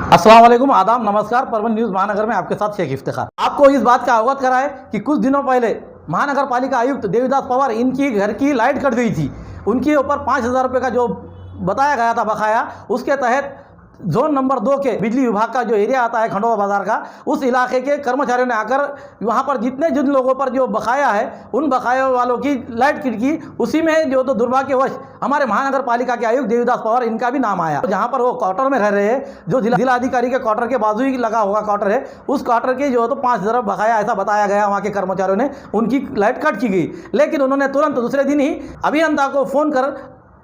अस्सलाम वालेकुम, आदाब, नमस्कार। परवीन न्यूज़ महानगर में आपके साथ शेख इफ्तिखार। आपको इस बात का अवगत कराए कि कुछ दिनों पहले महानगर पालिका आयुक्त देवीदास पवार इनकी घर की लाइट कट गई थी। उनके ऊपर 5,000 रुपये का जो बताया गया था बकाया, उसके तहत जोन नंबर 2 के बिजली विभाग का जो एरिया आता है खंडोबा बाजार का, उस इलाके के कर्मचारियों ने आकर वहाँ पर जिन लोगों पर जो बकाया है उन बकाया वालों की लाइट खिड़की, उसी में जो तो दुर्भाग्यवश हमारे महानगर पालिका के आयुक्त देवीदास पवार इनका भी नाम आया। जहाँ पर वो क्वार्टर में रह रहे हैं, जो जिला अधिकारी के क्वार्टर के बाजू ही लगा हुआ क्वार्टर है, उस क्वार्टर के जो तो 5,000 बकाया ऐसा बताया गया वहाँ के कर्मचारियों ने, उनकी लाइट कट की गई। लेकिन उन्होंने तुरंत दूसरे दिन ही अभियंता को फ़ोन कर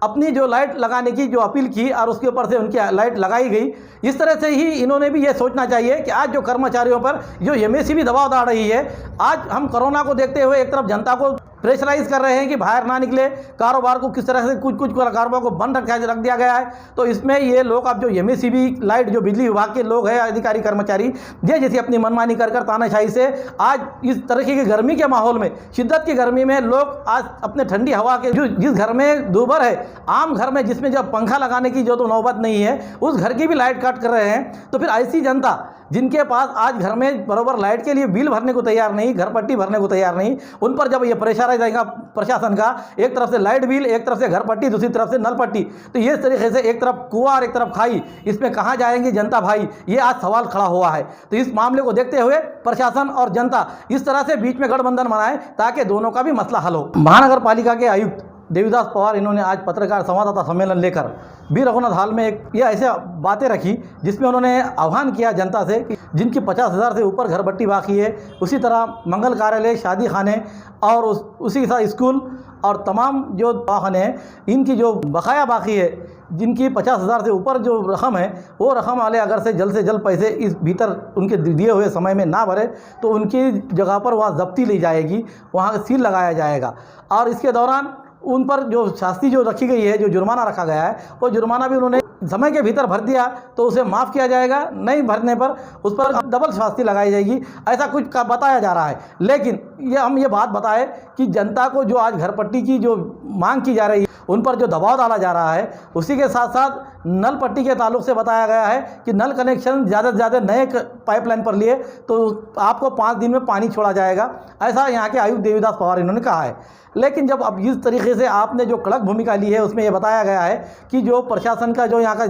अपनी जो लाइट लगाने की जो अपील की और उसके ऊपर से उनकी लाइट लगाई गई। इस तरह से ही इन्होंने भी ये सोचना चाहिए कि आज जो कर्मचारियों पर जो एमएससी भी दबाव डाल रही है, आज हम कोरोना को देखते हुए एक तरफ जनता को प्रेशराइज कर रहे हैं कि बाहर ना निकले, कारोबार को किस तरह से कुछ कारोबार को बंद रख दिया गया है। तो इसमें ये लोग अब जो एमएससी लाइट जो बिजली विभाग के लोग हैं, अधिकारी कर्मचारी, ये जैसी अपनी मनमानी कर तानाशाही से आज इस तरीके की गर्मी के माहौल में, शिद्दत की गर्मी में लोग आज अपने ठंडी हवा के जिस घर में दूबर है, आम घर में जिसमें जब पंखा लगाने की जो तो नौबत नहीं है, उस घर की भी लाइट कट कर रहे हैं। तो फिर ऐसी जनता जिनके पास आज घर में बराबर लाइट के लिए बिल भरने को तैयार नहीं, घर पट्टी भरने को तैयार नहीं, उन पर जब ये प्रेशराइज आएगा प्रशासन का, एक तरफ से लाइट बिल, एक तरफ से घर पट्टी, दूसरी तरफ से नल पट्टी, तो ये तरीके से एक तरफ कुआं और एक तरफ खाई, इसमें कहाँ जाएंगे जनता भाई, ये आज सवाल खड़ा हुआ है। तो इस मामले को देखते हुए प्रशासन और जनता इस तरह से बीच में गठबंधन बनाए ताकि दोनों का भी मसला हल हो। महानगर पालिका के आयुक्त देवीदास पवार इन्होंने आज पत्रकार संवाददाता सम्मेलन लेकर वीर रघुनाथ हॉल में ये ऐसे बातें रखी जिसमें उन्होंने आह्वान किया जनता से कि जिनकी 50,000 से ऊपर घर पट्टी बाकी है, उसी तरह मंगल कार्यालय, शादी खाने और उसी के साथ स्कूल और तमाम जो दवाखाने हैं, इनकी जो बकाया बाकी है, जिनकी 50,000 से ऊपर जो रकम है, वो रकम वाले अगर से जल्द पैसे इस भीतर उनके दिए हुए समय में ना भरे तो उनकी जगह पर वहाँ जब्ती ली जाएगी, वहाँ सील लगाया जाएगा। और इसके दौरान उन पर जो शास्ति जो रखी गई है, जो जुर्माना रखा गया है, वो जुर्माना भी उन्होंने समय के भीतर भर दिया तो उसे माफ़ किया जाएगा, नहीं भरने पर उस पर डबल शास्ति लगाई जाएगी, ऐसा कुछ का बताया जा रहा है। लेकिन हम ये बात बताएं कि जनता को जो आज घर पट्टी की जो मांग की जा रही है, उन पर जो दबाव डाला जा रहा है, उसी के साथ साथ नल पट्टी के ताल्लुक से बताया गया है कि नल कनेक्शन ज़्यादा से ज़्यादा नए पाइपलाइन पर लिए तो आपको 5 दिन में पानी छोड़ा जाएगा, ऐसा यहाँ के आयुक्त देवीदास पवार इन्होंने कहा है। लेकिन जब अब इस तरीके से आपने जो कड़क भूमिका ली है, उसमें यह बताया गया है कि जो प्रशासन का जो यहाँ का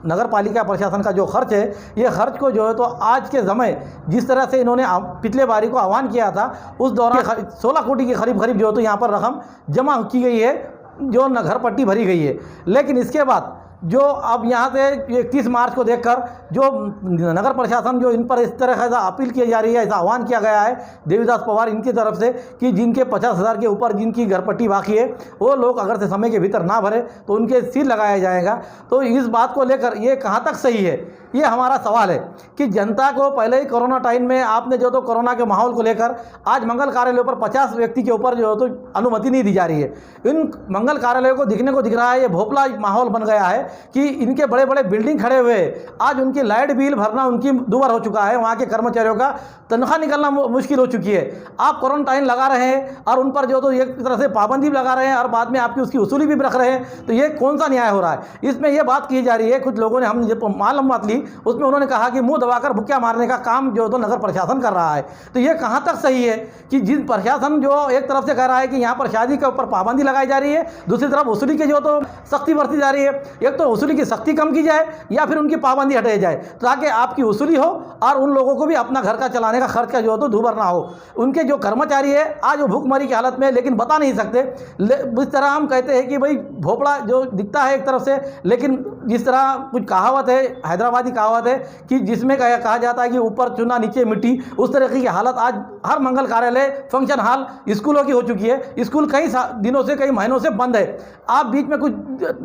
नगर पालिका प्रशासन का जो खर्च है, ये खर्च को जो है तो आज के समय जिस तरह से इन्होंने पिछले बारी को आह्वान किया था, उस दौरान 16 कोटी के करीब जो है तो यहाँ पर रकम जमा की गई है, जो घर पट्टी भरी गई है। लेकिन इसके बाद जो अब यहाँ से 31 मार्च को देखकर जो नगर प्रशासन जो इन पर इस तरह से अपील की जा रही है, ऐसा आह्वान किया गया है देवीदास पवार इनकी तरफ से कि जिनके 50,000 के ऊपर जिनकी घर पट्टी बाकी है, वो लोग अगर से समय के भीतर ना भरे तो उनके सील लगाया जाएगा। तो इस बात को लेकर ये कहाँ तक सही है, ये हमारा सवाल है कि जनता को पहले ही कोरोना टाइम में आपने जो तो कोरोना के माहौल को लेकर आज मंगल कार्यालयों पर 50 व्यक्ति के ऊपर जो है तो अनुमति नहीं दी जा रही है। इन मंगल कार्यालयों को दिखने को दिख रहा है, ये भोपला माहौल बन गया है कि इनके बड़े बड़े बिल्डिंग खड़े हुए, आज उनकी लाइट बिल भरना उनकी दुबार हो चुका है, वहाँ के कर्मचारियों का तनख्वाह निकलना मुश्किल हो चुकी है। आप क्वारंटाइन लगा रहे हैं और उन पर जो तो एक तरह से पाबंदी भी लगा रहे हैं और बाद में आपकी उसकी वसूली भी रख रहे हैं, तो ये कौन सा न्याय हो रहा है। इसमें यह बात की जा रही है, कुछ लोगों ने हम जब मालूमात ली उसमें उन्होंने कहा कि मुंह दबाकर भुक्या मारने का काम जो तो नगर प्रशासन कर रहा है। तो ये कहाँ तक सही है कि जिन प्रशासन जो एक तरफ से कह रहा है कि यहाँ पर शादी के ऊपर पाबंदी लगाई जा रही है, दूसरी तरफ वसूली के जो तो सख्ती बरती जा रही है। एक तो वसूली की सख्ती कम की जाए या फिर उनकी पाबंदी हटाई जाए ताकि आपकी वसूली हो और उन लोगों को भी अपना घर का चलाने का खर्च का जो तो दूबर ना हो। उनके जो कर्मचारी है आज वो भूखमरी की हालत में, लेकिन बता नहीं सकते। इस तरह हम कहते हैं कि भाई भोपड़ा जो दिखता है एक तरफ से, लेकिन जिस तरह कुछ कहावत है, हैदराबादी कहावत है कि जिसमें कहा जाता है कि ऊपर चुना नीचे मिट्टी, उस तरीके की हालत आज हर मंगल कार्यालय, फंक्शन हॉल, स्कूलों की हो चुकी है। स्कूल कई दिनों से, कई महीनों से बंद है। आप बीच में कुछ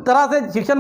तरह से शिक्षण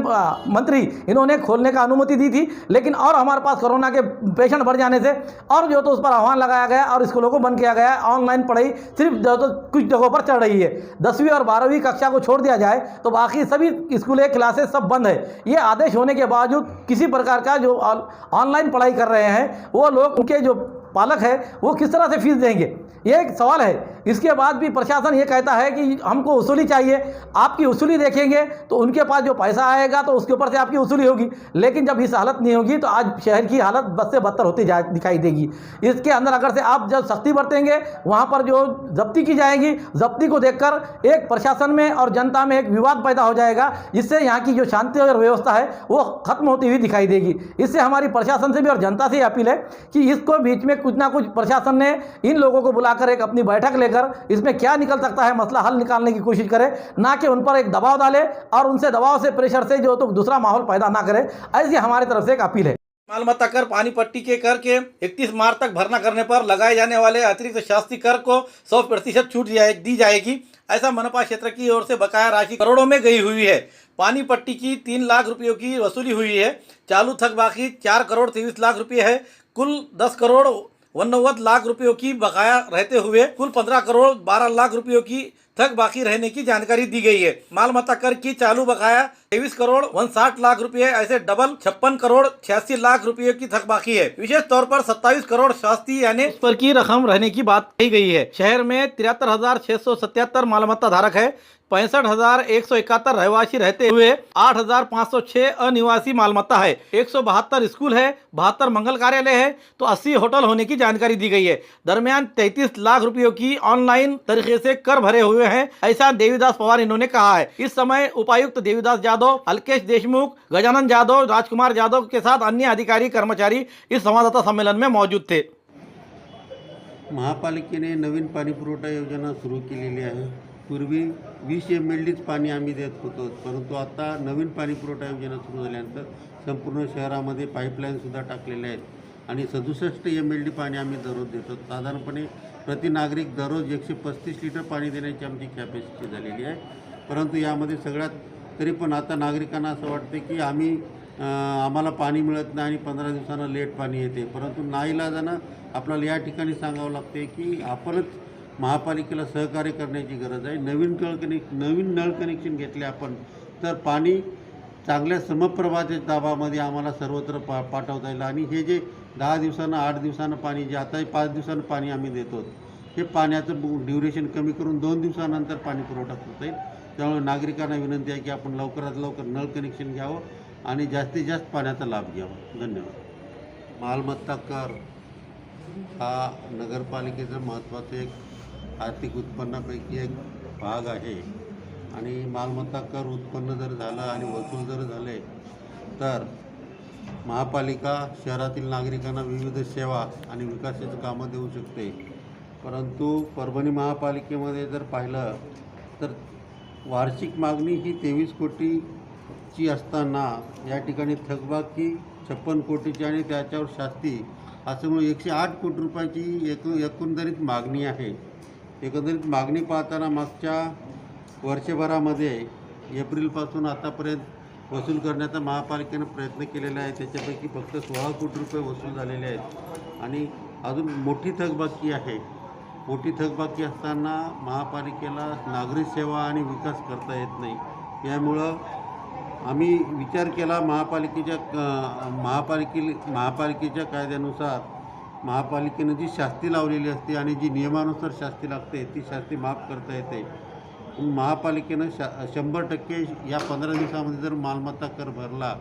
मंत्री इन्होंने खोलने का अनुमति दी थी, लेकिन और हमारे पास कोरोना के पेशेंट बढ़ जाने से और जो तो उस पर आह्वान लगाया गया और स्कूलों को बंद किया गया। ऑनलाइन पढ़ाई सिर्फ जो तो कुछ जगहों पर चल रही है। 10वीं और 12वीं कक्षा को छोड़ दिया जाए तो बाकी सभी स्कूलें, क्लासेस सब बंद है। ये आदेश होने के बावजूद किसी प्रकार का जो ऑनलाइन पढ़ाई कर रहे हैं वो लोग, उनके जो पालक है वो किस तरह से फीस देंगे, ये एक सवाल है। इसके बाद भी प्रशासन ये कहता है कि हमको वसूली चाहिए। आपकी वसूली देखेंगे तो उनके पास जो पैसा आएगा तो उसके ऊपर से आपकी वसूली होगी, लेकिन जब इस हालत नहीं होगी तो आज शहर की हालत बद से बदतर होती दिखाई देगी। इसके अंदर अगर से आप जब सख्ती बरतेंगे वहाँ पर जो जब्ती की जाएगी, जब्ती को देखकर एक प्रशासन में और जनता में एक विवाद पैदा हो जाएगा, जिससे यहाँ की जो शांति और व्यवस्था है वो खत्म होती हुई दिखाई देगी। इससे हमारी प्रशासन से भी और जनता से अपील है कि इसको बीच में कुछ ना कुछ प्रशासन ने इन लोगों को बुलाकर एक अपनी बैठक लेकर इसमें क्या निकल सकता है मसला हल निकालने की कोशिश करे, ना कि उन पर एक दबाव डाले और उनसे दबाव से प्रेशर से जो तो दूसरा माहौल पैदा ना करे। ऐसी हमारी तरफ से एक अपील है। मालमत्ता कर, पानी पट्टी के कर के 31 मार्च तक भरना करने पर लगाए जाने वाले अतिरिक्त शास्ती कर को 100% छूट दी जाएगी, ऐसा मनपा क्षेत्र की ओर से बकाया राशि करोड़ों में गई हुई है। पानी पट्टी की 3 लाख रुपयों की वसूली हुई है। चालू थक बाकी 4 करोड़ 23 लाख रुपये है। कुल 10 करोड़ 89 लाख रुपयों की बकाया रहते हुए कुल 15 करोड़ 12 लाख रुपयों की थक बाकी रहने की जानकारी दी गई है। मालमत्ता कर की चालू बकाया 23 करोड़ 59 लाख रुपए, ऐसे डबल 56 करोड़ 86 लाख रुपए की थक बाकी है। विशेष तौर पर 27 करोड़ शास्ती यानी उस पर की रकम रहने की बात कही गई है। शहर में 73,677 मालमत्ता धारक है। 65,171 रहवासी रहते हुए 8,506 अनिवासी मालमत्ता है। 172 स्कूल है, 72 मंगल कार्यालय है, तो 80 होटल होने की जानकारी दी गई है। दरमियान 33 लाख रुपयों की ऑनलाइन तरीके से कर भरे हुए हैं, ऐसा देवीदास पवार इन्होंने कहा है। इस समय उपायुक्त देवीदास जाधव, अलकेश देशमुख, गजानन यादव, राजकुमार यादव के साथ अन्य अधिकारी कर्मचारी इस संवाददाता सम्मेलन में मौजूद थे। महापालिकेने नवीन पाणी पुरवठा योजना सुरू केलेली आहे। पूर्वी 20 MLDच पाणी आम्ही देत होतो, परंतु आता नवीन पाणी पुरवठा योजना सुरू झाल्यानंतर संपूर्ण शहरामध्ये पाईपलाईनसुद्धा टाकलेल्या आहेत आणि 67 MLD पाणी आम्ही दररोज देतो। साधारणपणे प्रति नागरिक दररोज 135 लिटर पाणी देण्याची आमची कॅपॅसिटी झालेली आहे। परंतु यामध्ये सगळ्यात तरी पण आता नागरिकांना असं वाटते की आम्हाला पाणी मिळत नाही आणि 15 दिवसांना लेट पाणी येते, परंतु नाईलाजानं आपल्याला या ठिकाणी सांगावं लागते की आपणच महापालिकेला सहकार्य करण्याची गरज आहे। नवीन नळ कनेक्शन घेतले आपण तर पाणी चांगल्या समप्रभाच्या दाबामध्ये आम्हाला सर्वत्र पाठवता येईल आणि हे जे 10 दिवसांना 8 दिवसांना पाणी जे आता 5 दिवसांना पाणी आम्ही देतो, हे पाण्याचं ड्युरेशन कमी करून 2 दिवसानंतर पाणी पुरवठा करता येईल। त्यामुळे नागरिकांना विनंती आहे की आपण लवकरात लवकर नळ कनेक्शन घ्यावं आणि जास्तीत जास्त पाण्याचा लाभ घ्यावा। धन्यवाद। मालमत्ता कर हा नगरपालिकेचा महत्त्वाचा एक आर्थिक उत्पन्नापैकी एक भाग आहे आणि मालमत्ता कर उत्पन्न जर झालं आणि वसूल जर झाले तर महापालिका शहरातील नागरिकांना विविध सेवा आणि विकासाची कामं देऊ शकते। परंतु परभणी महापालिकेमध्ये जर पाहिलं तर वार्षिक मागणी ही 23 कोटीची असताना या ठिकाणी थकबाकी 56 कोटीची आणि त्याच्यावर शास्ती असं म्हणून 108 कोटी रुपयाची एकंदरीत मागणी आहे। एकंदरीत मागणी पाहताना मागच्या वर्षभरामध्ये एप्रिलपासून आतापर्यंत वसूल करण्याचा महापालिकेनं प्रयत्न केलेला आहे। त्याच्यापैकी फक्त 16 कोटी रुपये वसूल झालेले आहेत आणि अजून मोठी थकबाकी आहे। मोठी थकबाकी असताना महापालिकेला नागरिक सेवा आणि विकास करता येत नाही। यामुळं आम्ही विचार केला महापालिकेच्या कायद्यानुसार महापालिकेनं जी शास्ती लावलेली असते आणि जी नियमानुसार शास्ती लागते ती शास्ती माफ करता येते। महापालिकेनं 100% या 15 दिवसामध्ये जर मालमत्ता कर भरला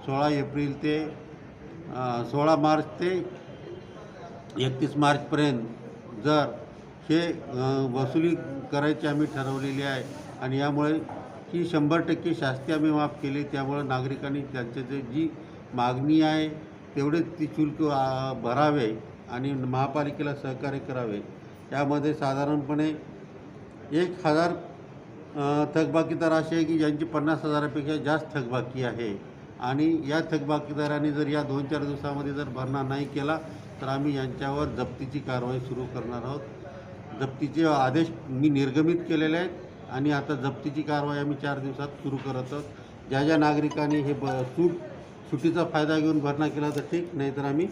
16 मार्च ते 31 मार्चपर्यंत जर हे वसुली करायची आम्ही ठरवलेली आहे आणि यामुळे ही 100% शास्ती आम्ही माफ केली। त्यामुळे नागरिकांनी त्यांचे जी मागणी आहे तेवढेच ती शुल्क भरावे आणि महापालिकेला सहकार्य करावे। यामध्ये साधारणपणे 1,000 थकबाकीदार असे आहे की ज्यांची 50,000पेक्षा जास्त थकबाकी आहे आणि या थकबाकीदारांनी जर या 2-4 दिवसामध्ये जर भरणा नाही केला तर आम्ही यांच्यावर जप्तीची कारवाई सुरू करणार आहोत। जप्तीचे आदेश मी निर्गमित केलेले आहेत आणि आता जप्तीची कारवाई आम्ही 4 दिवसात सुरू करत आहोत। ज्या ज्या नागरिकांनी हे सुट्टीचा फायदा घेऊन भरणा केला तर ठीक, नाहीतर आम्ही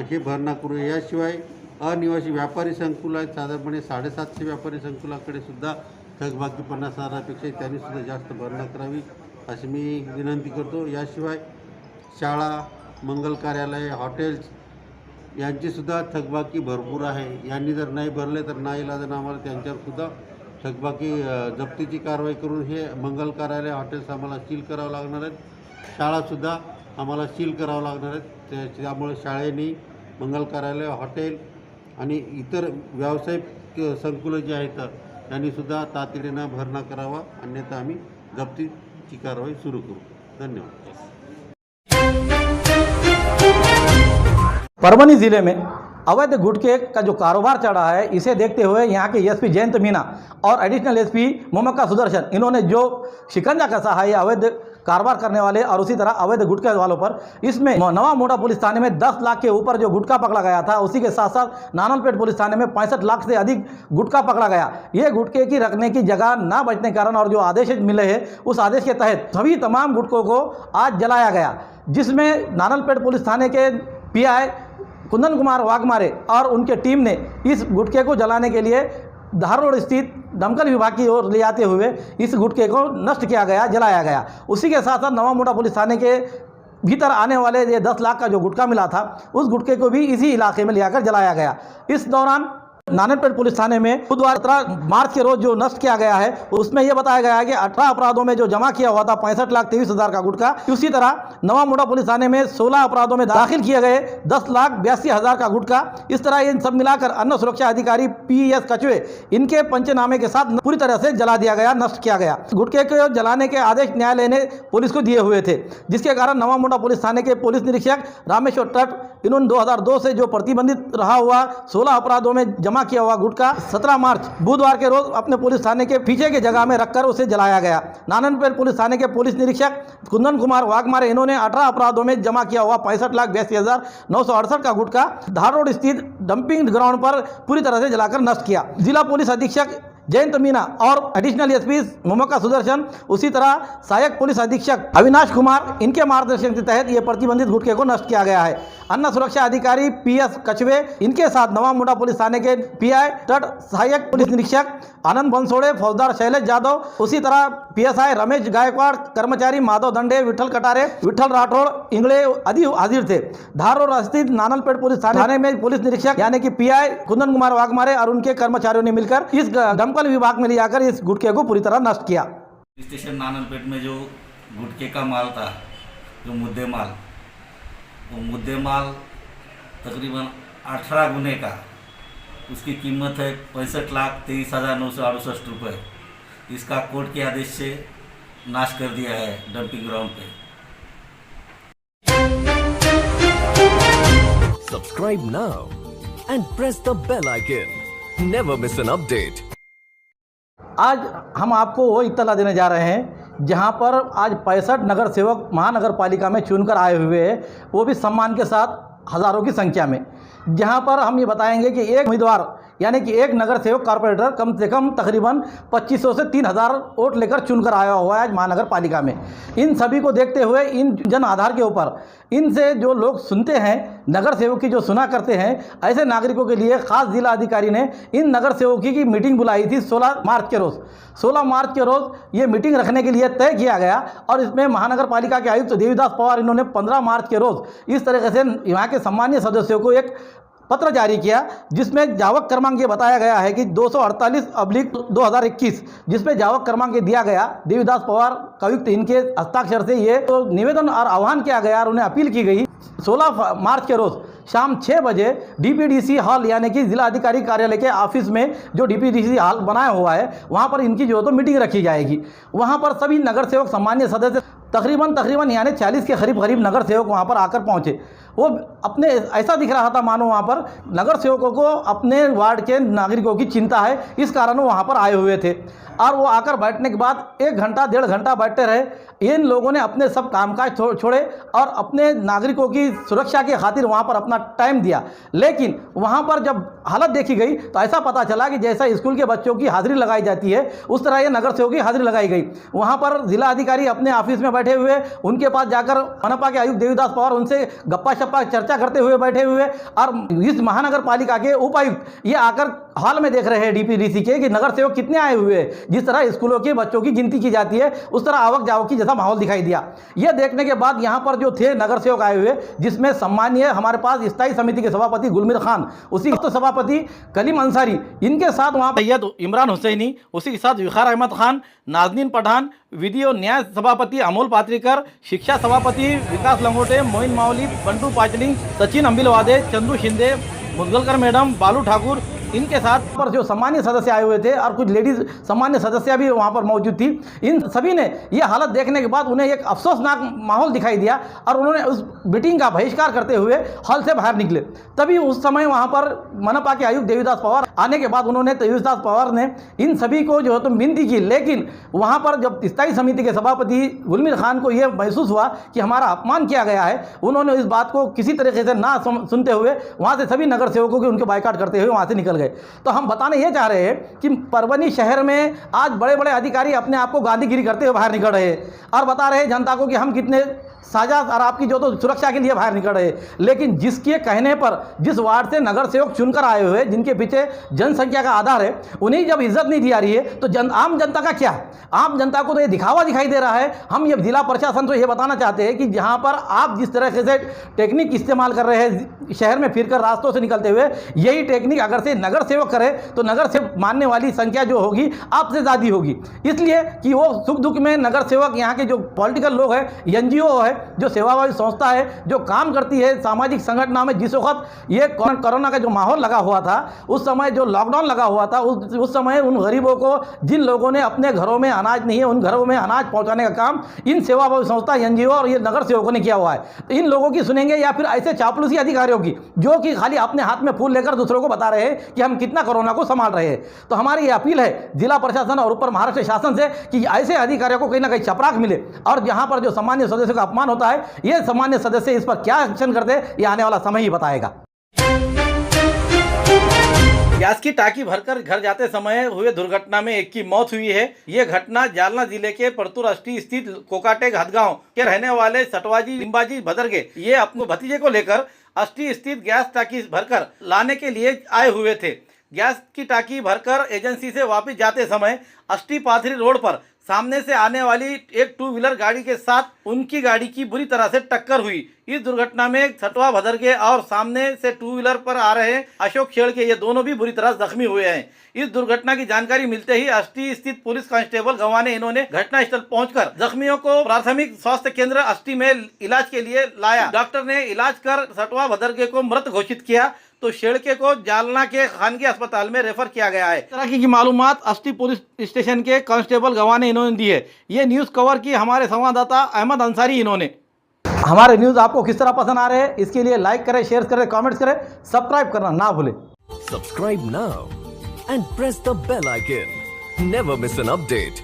हे भरणा करू। याशिवाय अनिवासी व्यापारी संकुल आहेत, साधारणपणे 750 व्यापारी संकुलाकडे सुद्धा थकबाकी 50,000पेक्षा त्यांनीसुद्धा जास्त भरणा करावी अशी मी विनंती करतो। याशिवाय शाळा, मंगल कार्यालय, हॉटेल्स यांचीसुद्धा थकबाकी भरपूर आहे. यांनी जर नाही भरले तर नाईलाजानं आम्हाला त्यांच्यावरसुद्धा थकबाकी जप्तीची कारवाई करून हे मंगल कार्यालय हॉटेल्स आम्हाला सील करावं लागणार आहेत. शाळासुद्धा आम्हाला सील करावं लागणार आहेत. त्यामुळे शाळेनी मंगल कार्यालय हॉटेल आणि इतर व्यावसायिक संकुलं जी आहेत त्यांनीसुद्धा तातडीनं भरणा करावा, अन्यथा आम्ही जप्तीची कारवाई सुरू करू. धन्यवाद. परभनी जिले में अवैध गुटखे का जो कारोबार चढ़ा है, इसे देखते हुए यहाँ के एसपी जयंत मीना और एडिशनल एसपी मोमक्का सुदर्शन, इन्होंने जो शिकंजा कसा है ये अवैध कारोबार करने वाले और उसी तरह अवैध गुटखे वालों पर, इसमें नवा मोड़ा पुलिस थाने में 10 लाख के ऊपर जो गुटखा पकड़ा गया था, उसी के साथ साथ नानलपेट पुलिस थाने में 65 लाख से अधिक गुटखा पकड़ा गया। ये गुटखे की रखने की जगह ना बचने के कारण और जो आदेश मिले हैं उस आदेश के तहत सभी तमाम गुटखों को आज जलाया गया, जिसमें नानलपेट पुलिस थाने के पीआई कुंदन कुमार वाघमारे और उनके टीम ने इस गुटखे को जलाने के लिए धार रोड स्थित दमकल विभाग की ओर ले जाते हुए इस गुटखे को नष्ट किया गया, जलाया गया। उसी के साथ साथ नवा मोड़ा पुलिस थाने के भीतर आने वाले ये 10 लाख का जो गुटखा मिला था, उस गुटखे को भी इसी इलाके में ले जाकर जलाया गया। इस दौरान नानलपेट पुलिस थाने में बुधवार 17 मार्च के रोज जो नष्ट किया गया है, उसमें यह बताया गया है कि 18 अपराधों में जो जमा किया हुआ था 65,23,000 का गुटखा, उसी तरह नवा मोड़ा पुलिस थाने में 16 अपराधों में दाखिल किए गए 10,82,000 का गुटखा। इस तरह इन सब मिलाकर अन्न सुरक्षा अधिकारी PS कछुए इनके पंचनामे के साथ पूरी तरह से जला दिया गया, नष्ट किया गया। गुटखे को जलाने के आदेश न्यायालय ने पुलिस को दिए हुए थे, जिसके कारण नवा मोड़ा पुलिस थाने के पुलिस निरीक्षक रामेश्वर टट, इन्होंने 2002 से जो प्रतिबंधित रहा हुआ 16 अपराधों में जमा किया हुआ गुटखा 17 मार्च बुधवार के रोज अपने पुलिस थाने के पीछे की जगह में रखकर उसे जलाया गया। नानलपेट पुलिस थाने के पुलिस निरीक्षक कुंदन कुमार वाघमारे, इन्होंने 18 अपराधों में जमा किया हुआ 65,82,968 का गुटखा धार रोड स्थित डंपिंग ग्राउंड पर पूरी तरह से जलाकर नष्ट किया। जिला पुलिस अधीक्षक जयंत मीना और एडिशनल एसपी मोमक्का सुदर्शन, उसी तरह सहायक पुलिस अधीक्षक अविनाश कुमार, इनके मार्गदर्शन के तहत ये प्रतिबंधित गुटखे को नष्ट किया गया है। अन्न सुरक्षा अधिकारी PS कछुए, इनके साथ नवा मोड़ा पुलिस थाने के PI तट, सहायक पुलिस निरीक्षक आनंद बंसोड़े, फौजदार शैलेश यादव, उसी तरह PSI रमेश गायकवाड़, कर्मचारी माधव दंडे, विठल कटारे, विठल राठौड़, इंगले आदि हाजिर थे। धार रोड स्थित नानलपेट पुलिस थाने में पुलिस निरीक्षक यानी कि PI कुंदन कुमार वाघमारे और उनके कर्मचारियों ने मिलकर इस दमकल विभाग में ले जाकर इस गुटखे को पूरी तरह नष्ट किया। स्टेशन नानलपेट में जो गुटखे का माल था, जो मुद्देमाल, वो मुद्देमाल तकरीबन 18 गुने का, उसकी कीमत है 65,23,968 रुपये। इसका कोर्ट के आदेश से नाश कर दिया है डंपिंग ग्राउंड पे। Subscribe now and press the bell icon. Never miss an update. आज हम आपको वो इत्तला देने जा रहे हैं जहां पर आज 65 नगर सेवक महानगर पालिका में चुनकर आए हुए हैं, वो भी सम्मान के साथ हज़ारों की संख्या में। जहां पर हम ये बताएंगे कि एक उम्मीदवार यानी कि एक नगर सेवक कॉर्पोरेटर कम से कम तकरीबन 2500 से 3000 वोट लेकर चुनकर आया हुआ है आज महानगर पालिका में। इन सभी को देखते हुए इन जन आधार के ऊपर इनसे जो लोग सुनते हैं, नगर सेवक की जो सुना करते हैं, ऐसे नागरिकों के लिए खास जिला अधिकारी ने इन नगर सेवकों की मीटिंग बुलाई थी 16 मार्च के रोज़। 16 मार्च के रोज़ ये मीटिंग रखने के लिए तय किया गया और इसमें महानगर पालिका के आयुक्त देवीदास पवार, इन्होंने 15 मार्च के रोज़ इस तरीके से यहाँ के सम्मानीय सदस्यों को एक पत्र जारी किया, जिसमें जावक क्रमांक ये बताया गया है कि 248/2021, जिसमें जावक क्रमांक दिया गया देवीदास पवार आयुक्त, इनके हस्ताक्षर से ये तो निवेदन और आह्वान किया गया और उन्हें अपील की गई 16 मार्च के रोज़ शाम 6 बजे DPDC हॉल यानी कि जिला अधिकारी कार्यालय के ऑफिस में जो DPDC हॉल बनाया हुआ है, वहाँ पर इनकी जो तो मीटिंग रखी जाएगी। वहाँ पर सभी नगर सेवक सम्मानीय सदस्य तकरीबन यानी 40 के करीब नगर सेवक वहाँ पर आकर पहुँचे। वो अपने ऐसा दिख रहा था मानो वहाँ पर नगर सेवकों को अपने वार्ड के नागरिकों की चिंता है, इस कारण वो वहाँ पर आए हुए थे। और वो आकर बैठने के बाद 1 घंटा 1.5 घंटा बैठते रहे। इन लोगों ने अपने सब कामकाज छोड़े और अपने नागरिकों की सुरक्षा की खातिर वहाँ पर अपना टाइम दिया। लेकिन वहाँ पर जब हालत देखी गई तो ऐसा पता चला कि जैसा स्कूल के बच्चों की हाजिरी लगाई जाती है, उस तरह ये नगर सेवक की हाजिरी लगाई गई। वहाँ पर जिला अधिकारी अपने ऑफिस में बैठे हुए, उनके पास जाकर मनपा के आयुक्त देवीदास पवार उनसे गप्पा शप्पा चर्चा करते हुए बैठे हुए, और इस महानगर पालिका के उपायुक्त ये आकर हाल में देख रहे हैं डीपीडीसी के कि नगर सेवक कितने आए हुए हैं। जिस तरह स्कूलों के बच्चों की गिनती की जाती है उस तरह आवक जावक की जैसा माहौल दिखाई दिया। यह देखने के बाद यहाँ पर जो थे नगर सेवक आए हुए, जिसमें सम्मानीय हमारे पास स्थायी समिति के सभापति गुलमीर खान, उसी सभापति कलीम अंसारी, इनके साथ वहाँ सैयद इमरान हुसैनी, उसी के साथ विखार अहमद खान, नाजनीन पठान, विधि और न्याय सभापति अमोल पात्रीकर, शिक्षा सभापति विकास लंगोटे, मोइन मावली, बंटू पाचलिंग, सचिन अंबिलवादे, चंदू शिंदे, मुदगलकर मैडम, बालू ठाकुर, इनके साथ पर जो सामान्य सदस्य आए हुए थे और कुछ लेडीज सामान्य सदस्य भी वहाँ पर मौजूद थी। इन सभी ने यह हालत देखने के बाद उन्हें एक अफसोसनाक माहौल दिखाई दिया और उन्होंने उस मीटिंग का बहिष्कार करते हुए हॉल से बाहर निकले। तभी उस समय वहाँ पर मनपा के आयुक्त देवीदास पवार आने के बाद उन्होंने देवीदास पवार ने इन सभी को जो है तो विनती की, लेकिन वहाँ पर जब स्थायी समिति के सभापति गुलमीर खान को यह महसूस हुआ कि हमारा अपमान किया गया है, उन्होंने इस बात को किसी तरीके से ना सुनते हुए वहाँ से सभी नगर सेवकों के उनके बाइकाट करते हुए वहाँ से निकल गए। तो हम बताने ये चाह रहे हैं कि परभनी शहर में आज बड़े बड़े अधिकारी अपने आप को गांधीगिरी करते हुए बाहर निकल रहे हैं और बता रहे हैं जनता को कि हम कितने साझा और आपकी जो तो सुरक्षा के लिए बाहर निकल रहे हैं। लेकिन जिसके कहने पर जिस वार्ड से नगर सेवक चुनकर आए हुए, जिनके पीछे जनसंख्या का आधार है, उन्हें जब इज्जत नहीं दी जा रही है तो आम जनता का क्या? आम जनता को तो ये दिखावा दिखाई दे रहा है। हम ये जिला प्रशासन को ये बताना चाहते हैं कि जहाँ पर आप जिस तरह से टेक्निक इस्तेमाल कर रहे हैं शहर में फिरकर रास्तों से निकलते हुए, यही टेक्निक अगर से नगर सेवक करे तो नगर सेवक मानने वाली संख्या जो होगी आपसे ज़्यादा होगी। इसलिए कि वो सुख दुख में नगर सेवक यहाँ के जो पॉलिटिकल लोग हैं, एनजीओ है, जो सेवाभावी संस्था है, जो काम करती है सामाजिक संगठनों में, जिस वक्त ये कोरोना का जो माहौल लगा हुआ था, उस समय जो लॉकडाउन लगा हुआ था, उस समय उन गरीबों को, जिन लोगों ने अपने घरों में अनाज नहीं है, उन घरों में अनाज पहुंचाने का काम इन सेवाभावी संस्था, एनजीओ और ये नगर सेवकों ने किया हुआ है। तो इन लोगों की सुनेंगे या फिर ऐसे चापलूसी अधिकारियों की जो कि खाली अपने हाथ में फूल लेकर दूसरों को बता रहे हैं कि हम कितना कोरोना को संभाल रहे हैं। तो हमारी ये अपील है जिला प्रशासन और ऊपर महाराष्ट्र शासन से कि ऐसे अधिकारियों को कहीं ना कहीं चपराक मिले और जहां पर जो सामान्य सदस्यों का अपमान होता है, ये सामान्य सदस्य इस पर क्या एक्शन करते हैं ये आने वाला समय ही बताएगा। गैस की टाकी भरकर घर जाते समय हुए दुर्घटना में एक की मौत हुई है। ये घटना जालना जिले के परतूर अष्टी स्थित कोकाटेक हदगांव के रहने वाले सटवाजी लिंबाजी भदरगे ये अपने भतीजे को लेकर अष्टी स्थित गैस टाकी भरकर लाने के लिए आए हुए थे। गैस की टाकी भरकर एजेंसी से वापस जाते समय अष्टी पाथरी रोड पर सामने से आने वाली एक टू व्हीलर गाड़ी के साथ उनकी गाड़ी की बुरी तरह से टक्कर हुई। इस दुर्घटना में सटवा भदरगे और सामने से टू व्हीलर पर आ रहे अशोक खेड़ के ये दोनों भी बुरी तरह जख्मी हुए हैं। इस दुर्घटना की जानकारी मिलते ही अष्टी स्थित पुलिस कांस्टेबल गवा ने इन्होंने घटनास्थल पहुंचकर जख्मियों को प्राथमिक स्वास्थ्य केंद्र अष्टी में इलाज के लिए लाया। डॉक्टर ने इलाज कर सटवा भदरगे को मृत घोषित किया तो शेड़के को जालना के खानगी अस्पताल में रेफर किया गया है। इस तरह की मालूमात अष्टी पुलिस स्टेशन के कांस्टेबल गवा ने इन्होंने दी है। ये न्यूज़ कवर की हमारे संवाददाता अहमद अंसारी इन्होंने। हमारे न्यूज़ आपको किस तरह पसंद आ रहे हैं इसके लिए लाइक करें, शेयर करें, कमेंट्स करें, सब्सक्राइब करना ना भूलें। Subscribe now and press the bell icon. Never miss an update.